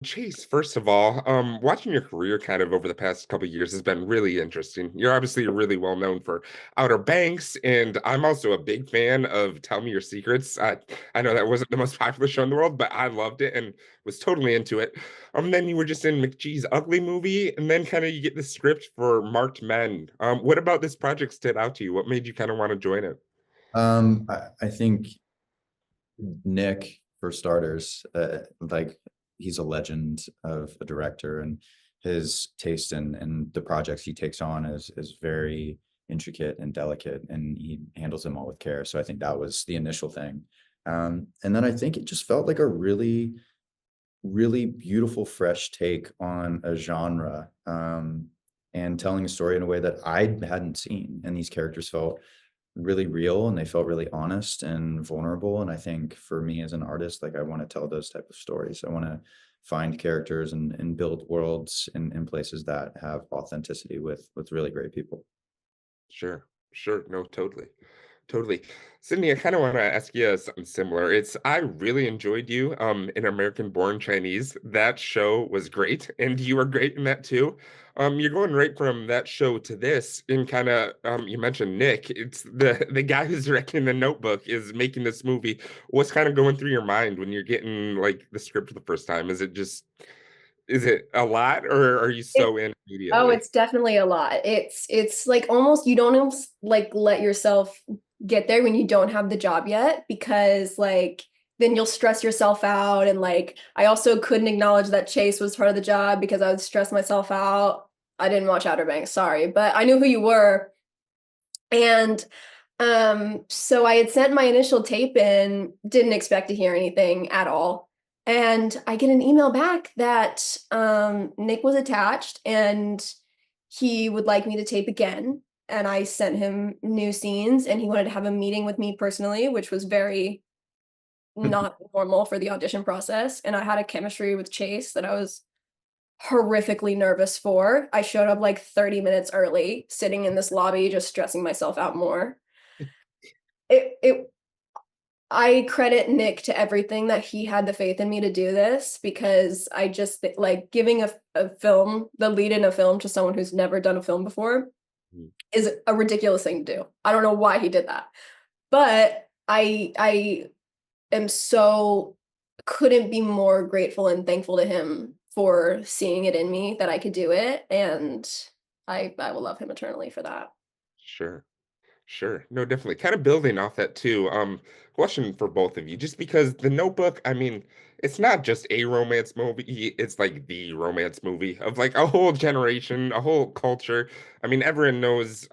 Chase, first of all, watching your career kind of over the past couple of years has been really interesting. You're obviously really well known for Outer Banks, and I'm also a big fan of Tell Me Your Secrets. I know that wasn't the most popular show in the world, but I loved it and was totally into it. Then you were just in McGee's Ugly Movie, and then kind of you get the script for Marked Men. What about this project stood out to you? What made you kind of want to join it? I think Nick, for starters, like he's a legend of a director, and his taste in the projects he takes on is very intricate and delicate, and he handles them all with care. So I think that was the initial thing. And then I think it just felt like a really beautiful, fresh take on a genre, and telling a story in a way that I hadn't seen. And these characters felt really real, and they felt really honest and vulnerable. And I think for me as an artist, like I want to tell those type of stories. I want to find characters and build worlds in places that have authenticity with really great people. Sure, sure. No, totally. Totally. Sydney, I kind of want to ask you something similar. I really enjoyed you in American Born Chinese. That show was great, and you were great in that too. You're going right from that show to this, and kind of you mentioned Nick. It's the guy who's directing The Notebook is making this movie. What's kind of going through your mind when you're getting like the script for the first time? Is it a lot, or are you It, so in oh, immediately? it's definitely a lot. It's like almost you don't almost like let yourself get there when you don't have the job yet because like then you'll stress yourself out and like I also couldn't acknowledge that Chase was part of the job because I would stress myself out. I didn't watch Outer Banks, sorry, but I knew who you were. And so I had sent my initial tape in, didn't expect to hear anything at all. And I get an email back that Nick was attached and he would like me to tape again. And I sent him new scenes and he wanted to have a meeting with me personally, which was very not normal for the audition process. And I had a chemistry with Chase that I was horrifically nervous for. I showed up like 30 minutes early, sitting in this lobby, just stressing myself out more. It I credit Nick to everything that he had the faith in me to do this because I just like giving a film, the lead in a film to someone who's never done a film before is a ridiculous thing to do. I don't know why he did that. But I am so couldn't be more grateful and thankful to him for seeing it in me that I could do it. And I will love him eternally for that. Sure. Sure. No, definitely. Kind of building off that too. Question for both of you, just because The Notebook, I mean, it's not just a romance movie, it's like the romance movie of like a whole generation, a whole culture. I mean, everyone knows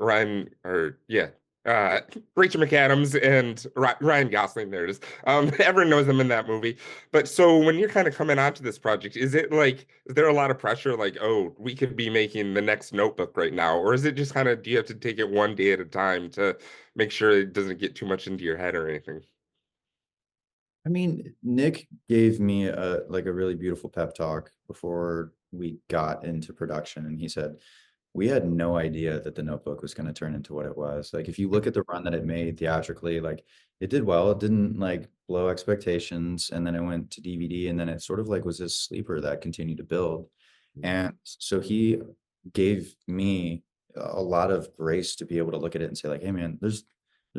Ryan or yeah, uh Rachel McAdams and Ryan Gosling, there it is. Everyone knows them in that movie. But so when you're kind of coming onto this project, is there a lot of pressure like, oh, we could be making the next Notebook right now? Or is it just kind of, do you have to take it one day at a time to make sure it doesn't get too much into your head or anything? I mean, Nick gave me a really beautiful pep talk before we got into production, and he said, we had no idea that the Notebook was going to turn into what it was. Like, if you look at the run that it made theatrically, like it did well. It didn't like blow expectations, and then it went to DVD, and then it sort of like was this sleeper that continued to build. And so he gave me a lot of grace to be able to look at it and say, like, hey man, there's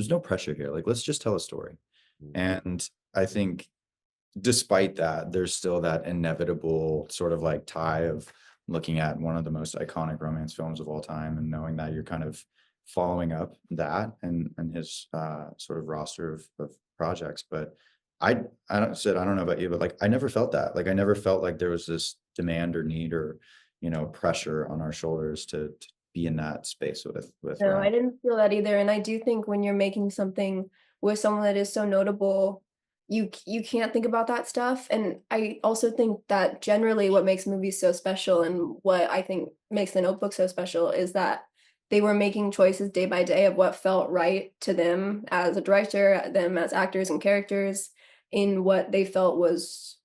no pressure here. Like, let's just tell a story. And I think despite that, there's still that inevitable sort of like tie of looking at one of the most iconic romance films of all time and knowing that you're kind of following up that and his sort of roster of projects. But I don't know about you, but like I never felt that. Like I never felt like there was this demand or need or pressure on our shoulders to be in that space with No, I Ryan. didn't feel that either, and I do think when you're making something with someone that is so notable, you can't think about that stuff, and I also think that generally what makes movies so special and what I think makes The Notebook so special is that they were making choices day by day of what felt right to them as a director, them as actors and characters, in what they felt was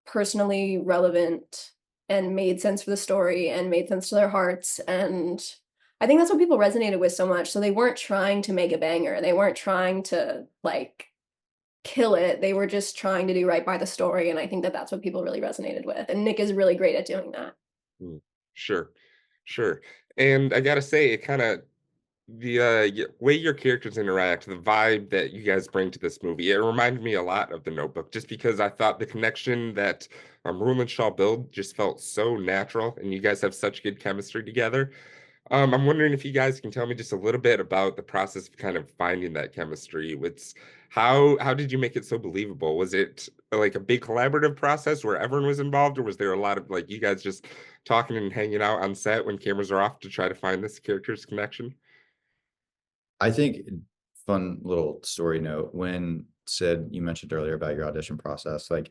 personally relevant and made sense for the story and made sense to their hearts, and I think that's what people resonated with so much. So they weren't trying to make a banger. They weren't trying to like kill it. They were just trying to do right by the story, and I think that that's what people really resonated with. And Nick is really great at doing that. Mm, sure, sure. And I gotta say, it kind of the way your characters interact, the vibe that you guys bring to this movie, it reminded me a lot of The Notebook, just because I thought the connection that Rule and Shaw build just felt so natural, and you guys have such good chemistry together. I'm wondering if you guys can tell me just a little bit about the process of kind of finding that chemistry. With how did you make it so believable? Was it like a big collaborative process where everyone was involved, or was there a lot of like you guys just talking and hanging out on set when cameras are off to try to find this character's connection? I think fun little story note, when Sid, you mentioned earlier about your audition process, like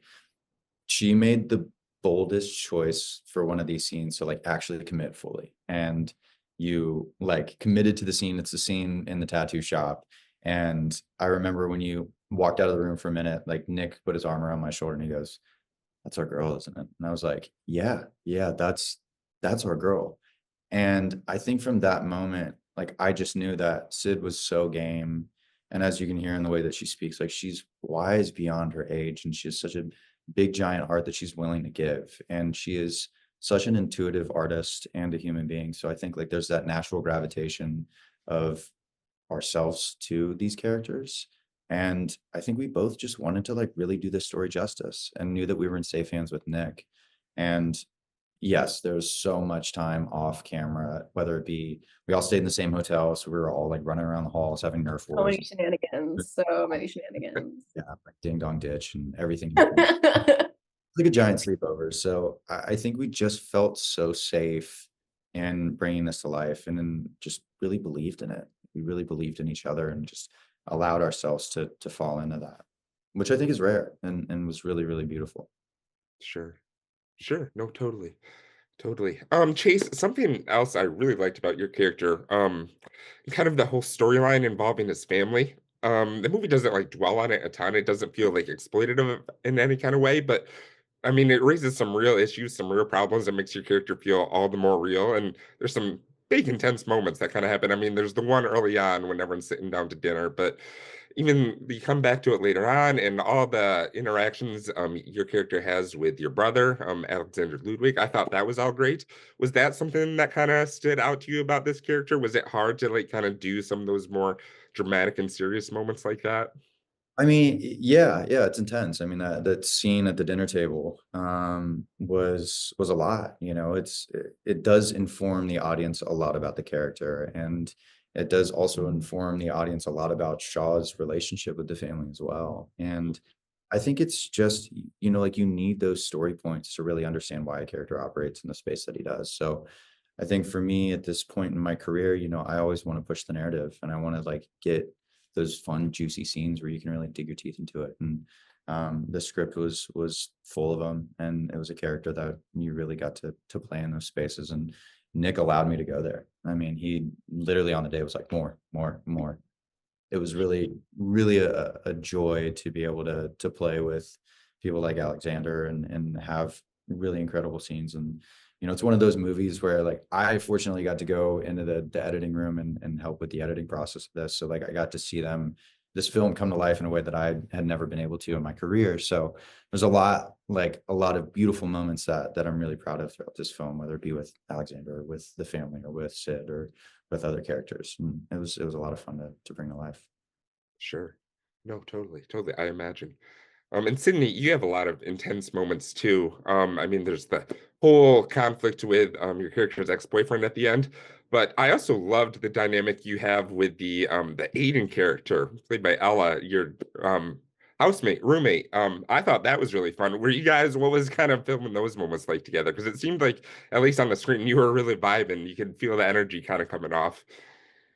she made the boldest choice for one of these scenes to like actually commit fully. And you like committed to the scene. It's the scene in the tattoo shop. And I remember when you walked out of the room for a minute, like Nick put his arm around my shoulder and he goes, "That's our girl, isn't it?" And I was like, "Yeah, yeah, that's our girl." And I think from that moment, like I just knew that Sid was so game. And as you can hear in the way that she speaks, like she's wise beyond her age, and she has such a big giant heart that she's willing to give. And she is such an intuitive artist and a human being. So I think like there's that natural gravitation of ourselves to these characters. And I think we both just wanted to like really do this story justice and knew that we were in safe hands with Nick. And yes, there was so much time off camera, whether it be we all stayed in the same hotel, so we were all like running around the halls having Nerf So wars. many shenanigans. So many shenanigans. Yeah, like ding dong ditch and everything. Like a giant sleepover. So I think we just felt so safe in bringing this to life, and then just really believed in it. We really believed in each other and just allowed ourselves to fall into that, which I think is rare and was really, really beautiful. Sure. Sure. No, totally. Totally. Chase, something else I really liked about your character, kind of the whole storyline involving his family. The movie doesn't like dwell on it a ton. It doesn't feel like exploitative in any kind of way, but I mean, it raises some real issues, some real problems that makes your character feel all the more real. And there's some big intense moments that kind of happen. I mean, there's the one early on when everyone's sitting down to dinner, but even you come back to it later on and all the interactions your character has with your brother, Alexander Ludwig, I thought that was all great. Was that something that kind of stood out to you about this character? Was it hard to like kind of do some of those more dramatic and serious moments like that? I mean, yeah, yeah, it's intense. I mean, that scene at the dinner table was a lot. You know, it does inform the audience a lot about the character, and it does also inform the audience a lot about Shaw's relationship with the family as well. And I think it's just, like you need those story points to really understand why a character operates in the space that he does. So I think for me at this point in my career, I always want to push the narrative, and I want to like get those fun, juicy scenes where you can really dig your teeth into it. And the script was full of them, and it was a character that you really got to play in those spaces. And Nick allowed me to go there. I mean, he literally on the day was like, more, more, more. It was really, really a joy to be able to play with people like Alexander and have really incredible scenes. And it's one of those movies where like I fortunately got to go into the editing room and help with the editing process of this. So like I got to see this film come to life in a way that I had never been able to in my career. So there's a lot of beautiful moments that I'm really proud of throughout this film, whether it be with Alexander or with the family or with Sid or with other characters. And it was a lot of fun to bring to life. Sure. No, totally, totally. I imagine. And Sydney, you have a lot of intense moments too. I mean, there's the whole conflict with your character's ex-boyfriend at the end, but I also loved the dynamic you have with the Aiden character, played by Ella, your housemate, roommate. I thought that was really fun. Were you guys, what was kind of filming those moments like together? Because it seemed like, at least on the screen, you were really vibing. You could feel the energy kind of coming off.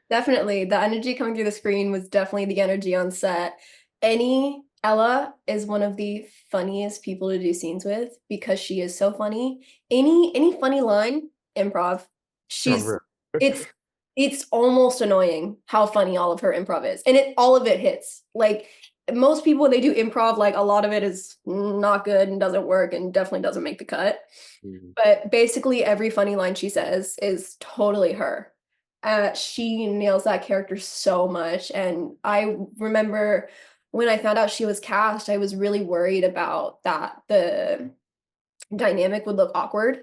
Definitely. The energy coming through the screen was definitely the energy on set. Ella is one of the funniest people to do scenes with because she is so funny. Any funny line, improv. Oh, She's really? it's it's almost annoying how funny all of her improv is. And all of it hits. Like most people when they do improv, like a lot of it is not good and doesn't work and definitely doesn't make the cut. Mhm. But basically every funny line she says is totally her. She nails that character so much. And I remember when I found out she was cast, I was really worried about that the dynamic would look awkward.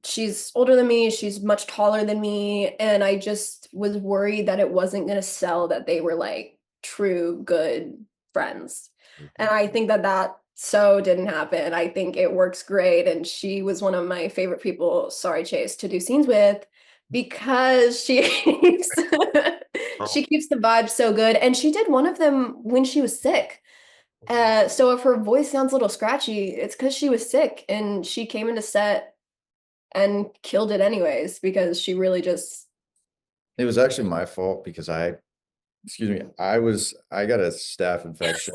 She's older than me, she's much taller than me, and I just was worried that it wasn't gonna sell that they were, like, true good friends. And Mhm. I think that that so didn't happen. I think it works great, and she was one of my favorite people, sorry, Chase, to do scenes with because she keeps Oh, she keeps the vibe so good, and she did one of them when she was sick. So if her voice sounds a little scratchy, it's because she was sick and she came into set and killed it anyways because she really just It was actually my fault because excuse me, I got a staph infection.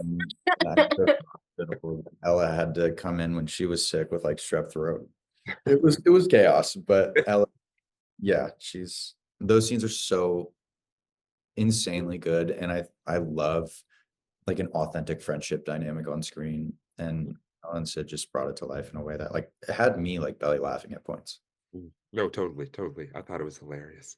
And I had to go to the hospital. Ella had to come in when she was sick with like strep throat. It was chaos, but Ella, yeah, those scenes are so insanely good, and I love like an authentic friendship dynamic on screen, and Ella and Sid just brought it to life in a way that like it had me like belly laughing at points. no, totally, totally. I thought it was hilarious.